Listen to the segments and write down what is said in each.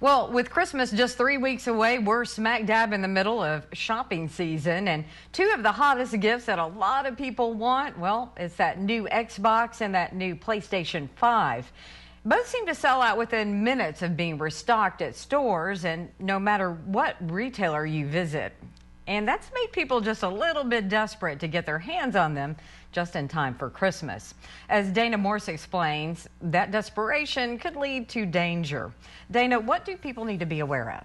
Well, with Christmas just 3 weeks away, we're smack dab in the middle of shopping season. And two of the hottest gifts that a lot of people want, well, it's that new Xbox and that new PlayStation 5. Both seem to sell out within minutes of being restocked at stores and no matter what retailer you visit. And that's made people just a little bit desperate to get their hands on them just in time for Christmas. As Dana Morse explains, that desperation could lead to danger. Dana, what do people need to be aware of?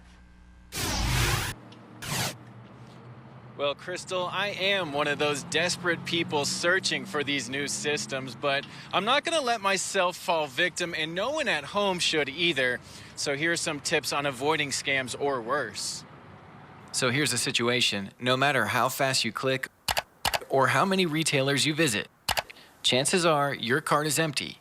Well, Crystal, I am one of those desperate people searching for these new systems, but I'm not going to let myself fall victim, and no one at home should either. So here's some tips on avoiding scams or worse. So here's the situation. No matter how fast you click or how many retailers you visit, chances are your cart is empty,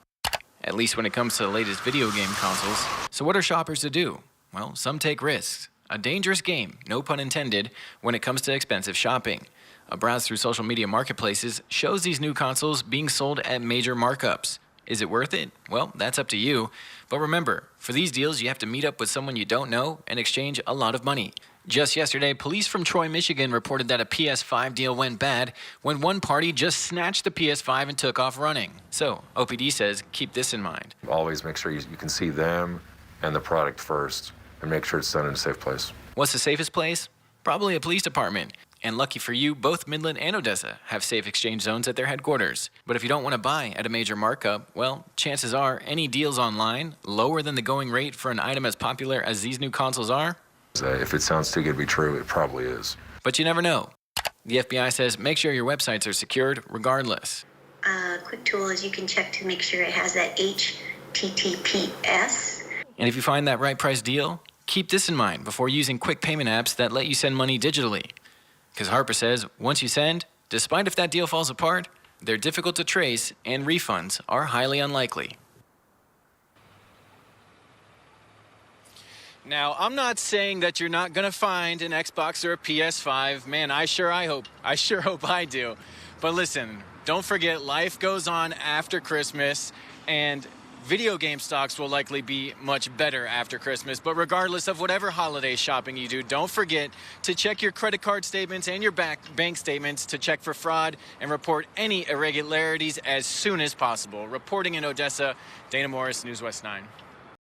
at least when it comes to the latest video game consoles. So what are shoppers to do? Well, some take risks. A dangerous game, no pun intended, when it comes to expensive shopping. A browse through social media marketplaces shows these new consoles being sold at major markups. Is it worth it? Well, that's up to you. But remember, for these deals, you have to meet up with someone you don't know and exchange a lot of money. Just yesterday, police from Troy, Michigan reported that a PS5 deal went bad when one party just snatched the PS5 and took off running. So, OPD says keep this in mind. Always make sure you can see them and the product first and make sure it's done in a safe place. What's the safest place? Probably a police department. And lucky for you, both Midland and Odessa have safe exchange zones at their headquarters. But if you don't want to buy at a major markup, well, chances are any deals online lower than the going rate for an item as popular as these new consoles are. If it sounds too good to be true, it probably is. But you never know. The FBI says make sure your websites are secured regardless. A quick tool is you can check to make sure it has that HTTPS. And if you find that right price deal, keep this in mind before using quick payment apps that let you send money digitally. Because Harper says once you send, despite if that deal falls apart, they're difficult to trace and refunds are highly unlikely. Now, I'm not saying that you're not going to find an Xbox or a PS5. Man, I sure hope I do. But listen, don't forget life goes on after Christmas and video game stocks will likely be much better after Christmas. But regardless of whatever holiday shopping you do, don't forget to check your credit card statements and your bank statements to check for fraud and report any irregularities as soon as possible. Reporting in Odessa, Dana Morris, News West 9.